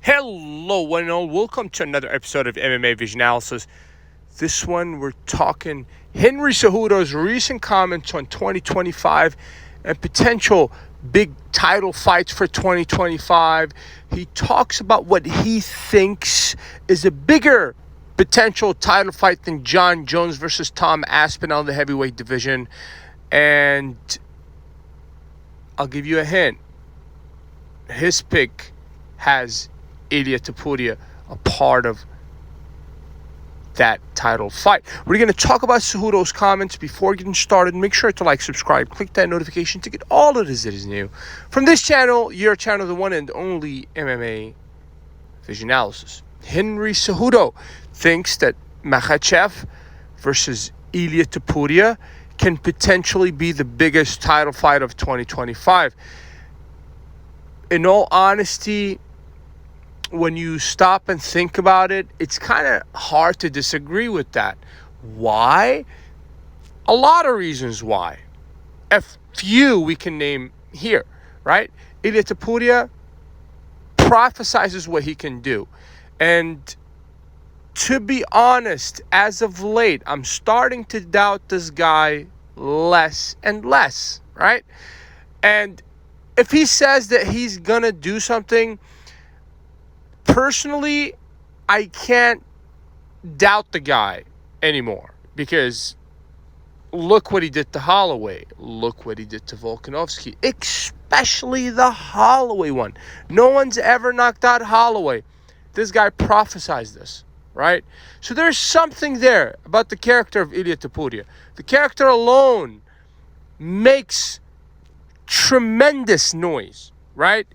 Hello, one and all. Welcome to another episode of MMA Vision Analysis. This one, we're talking Henry Cejudo's recent comments on 2025 and potential big title fights for 2025. He talks about what he thinks is a bigger potential title fight than John Jones versus Tom Aspinall in the heavyweight division. And I'll give you a hint. His pick has Ilia Topuria a part of that title fight. We're going to talk about Cejudo's comments. Before getting started, make sure to like, subscribe, click that notification to get all of this that is new from this channel, your channel, the one and only MMA Vision Analysis. Henry Cejudo thinks that Makhachev versus Ilia Topuria can potentially be the biggest title fight of 2025. In all honesty, when you stop and think about it, it's kind of hard to disagree with that. Why? A lot of reasons why. A few we can name here, right? Ilia Topuria prophesizes what he can do. And to be honest, as of late, I'm starting to doubt this guy less and less, right? And if he says that he's going to do something, personally, I can't doubt the guy anymore because look what he did to Holloway. Look what he did to Volkanovski, especially the Holloway one. No one's ever knocked out Holloway. This guy prophesized this, right? So there's something there about the character of Ilia Topuria. The character alone makes tremendous noise, right?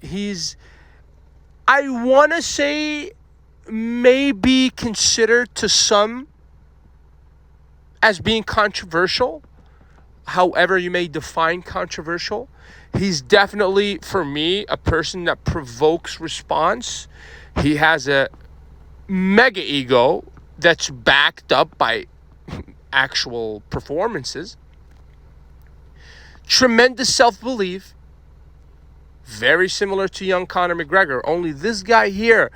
I want to say, maybe considered to some as being controversial. However you may define controversial. He's definitely, for me, a person that provokes response. He has a mega ego that's backed up by actual performances. Tremendous self-belief. Very similar to young Conor McGregor. Only this guy here,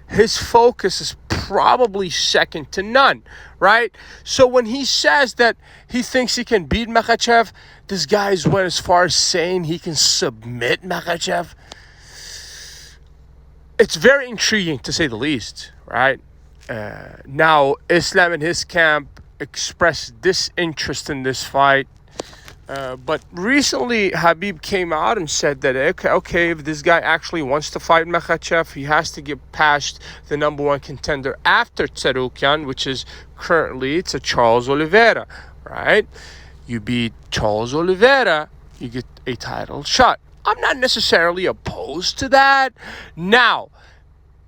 his focus is probably second to none, right? So when he says that he thinks he can beat Makhachev, this guy's went as far as saying he can submit Makhachev. It's very intriguing, to say the least, right? Now, Islam and his camp expressed disinterest in this fight. But recently, Khabib came out and said that, okay, if this guy actually wants to fight Makhachev, he has to get past the number one contender after Tsarukyan, which is currently, it's a Charles Oliveira, right? You beat Charles Oliveira, you get a title shot. I'm not necessarily opposed to that. Now,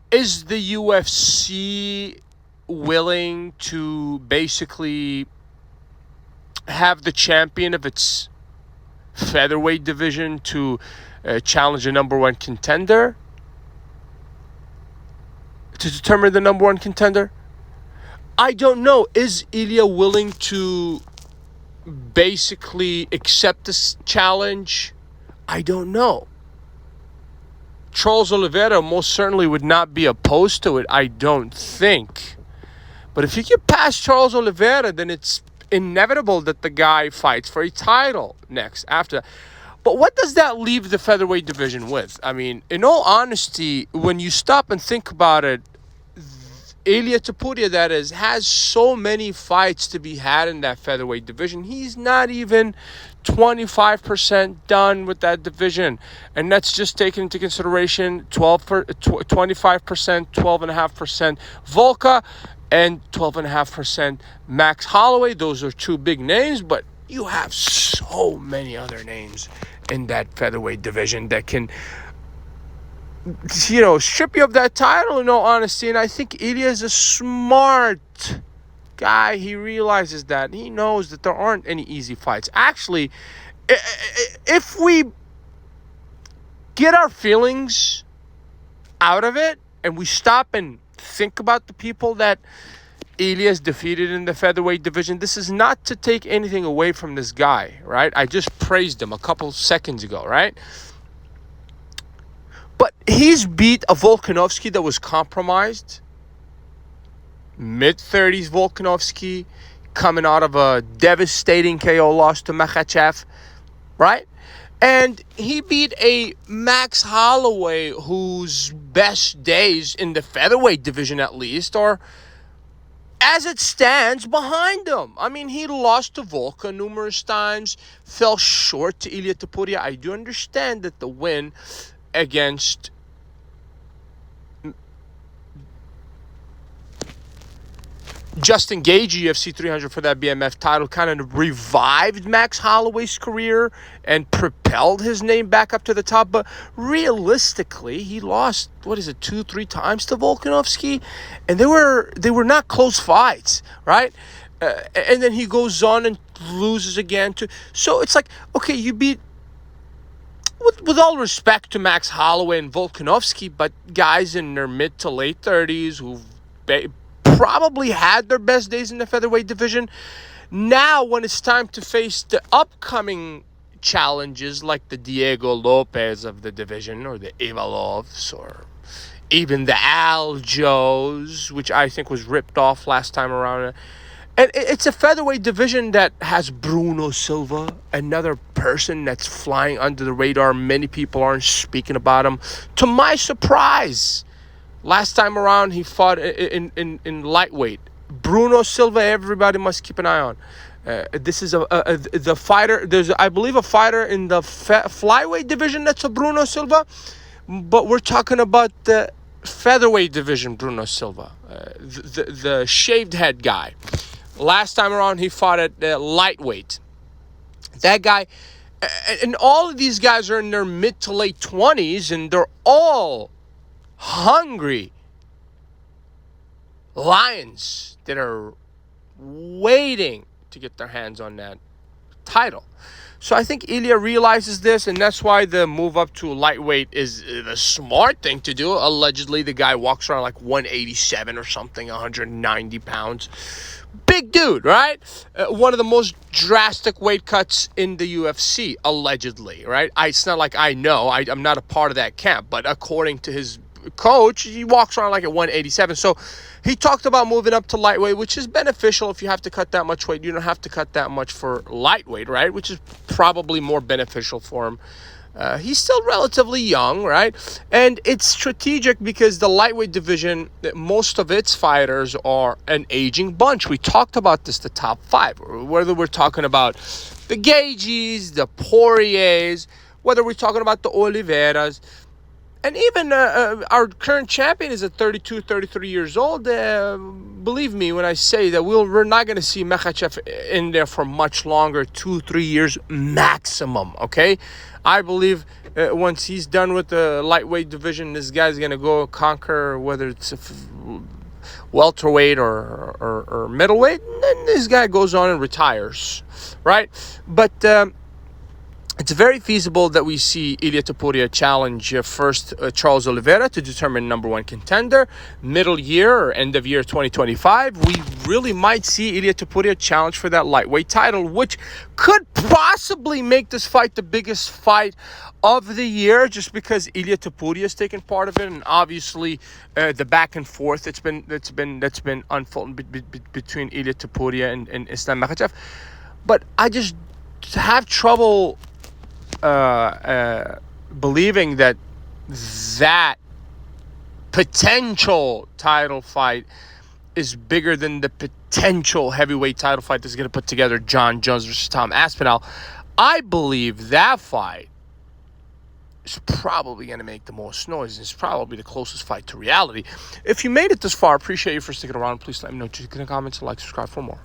is the UFC willing to basically have the champion of its featherweight division to challenge a number one contender to determine the number one contender? I don't know. Is Ilia willing to basically accept this challenge? I don't know. Charles Oliveira most certainly would not be opposed to it, I don't think. But if you get past Charles Oliveira, then it's inevitable that the guy fights for a title next after. But what does that leave the featherweight division with? I mean, in all honesty, when you stop and think about it, Ilia Topuria, that is, has so many fights to be had in that featherweight division. He's not even 25% done with that division. And that's just taken into consideration 25%, 12.5% Volka, and 12.5% Max Holloway. Those are two big names, but you have so many other names in that featherweight division that can, strip you of that title, in all honesty. And I think Ilia is a smart guy. He realizes that. He knows that there aren't any easy fights. Actually, if we get our feelings out of it and we stop and think about the people that Ilia's defeated in the featherweight division, this is not to take anything away from this guy, right? I just praised him a couple seconds ago, right? But he's beat a Volkanovski that was compromised. Mid-30s Volkanovski coming out of a devastating KO loss to Makhachev, right? And he beat a Max Holloway whose best days in the featherweight division, at least, are, as it stands, behind him. I mean, he lost to Volka numerous times, fell short to Ilia Topuria. I do understand that the win against Justin Gage, UFC 300 for that BMF title, kind of revived Max Holloway's career and propelled his name back up to the top. But realistically, he lost, 2-3 times to Volkanovski, and they were not close fights, right? And then he goes on and loses again to. So it's like, okay, you beat. With all respect to Max Holloway and Volkanovski, but guys in their mid to late 30s who've probably had their best days in the featherweight division. Now, when it's time to face the upcoming challenges like the Diego Lopez of the division, or the Ivalovs, or even the Aljos, which I think was ripped off last time around. And it's a featherweight division that has Bruno Silva, another person that's flying under the radar. Many people aren't speaking about him. To my surprise, last time around, he fought in lightweight. Bruno Silva, everybody must keep an eye on. This is the fighter. There's, I believe, a fighter in the flyweight division that's a Bruno Silva. But we're talking about the featherweight division, Bruno Silva. The shaved head guy. Last time around, he fought at lightweight. That guy, and all of these guys are in their mid to late 20s, and they're all hungry lions that are waiting to get their hands on that title. So I think Ilia realizes this, and that's why the move up to lightweight is the smart thing to do. Allegedly, the guy walks around like 187 or something, 190 pounds. Big dude, right? One of the most drastic weight cuts in the UFC, allegedly, right? It's not like I know. I'm not a part of that camp, but according to his coach, he walks around like at 187. So he talked about moving up to lightweight, which is beneficial. If you have to cut that much weight, you don't have to cut that much for lightweight, right? Which is probably more beneficial for him. He's still relatively young, right? And it's strategic because the lightweight division, most of its fighters are an aging bunch. We talked about this, the top five, whether we're talking about the Gages, the Poiriers, whether we're talking about the Oliveras. And even our current champion is at 32, 33 years old. Believe me when I say that we're not going to see Makhachev in there for much longer, 2-3 years maximum, okay? I believe once he's done with the lightweight division, this guy's going to go conquer, whether it's welterweight or middleweight. And then this guy goes on and retires, right? But it's very feasible that we see Ilia Topuria challenge first Charles Oliveira to determine number one contender. Middle year or end of year 2025, we really might see Ilia Topuria challenge for that lightweight title, which could possibly make this fight the biggest fight of the year, just because Ilia Topuria is taking part of it, and obviously the back and forth that's been unfolding between Ilia Topuria and Islam Makhachev. But I just have trouble believing that potential title fight is bigger than the potential heavyweight title fight that's going to put together John Jones versus Tom Aspinall. I believe that fight is probably going to make the most noise. It's probably the closest fight to reality. If you made it this far, I appreciate you for sticking around. Please let me know. Just in the comments, like, subscribe for more.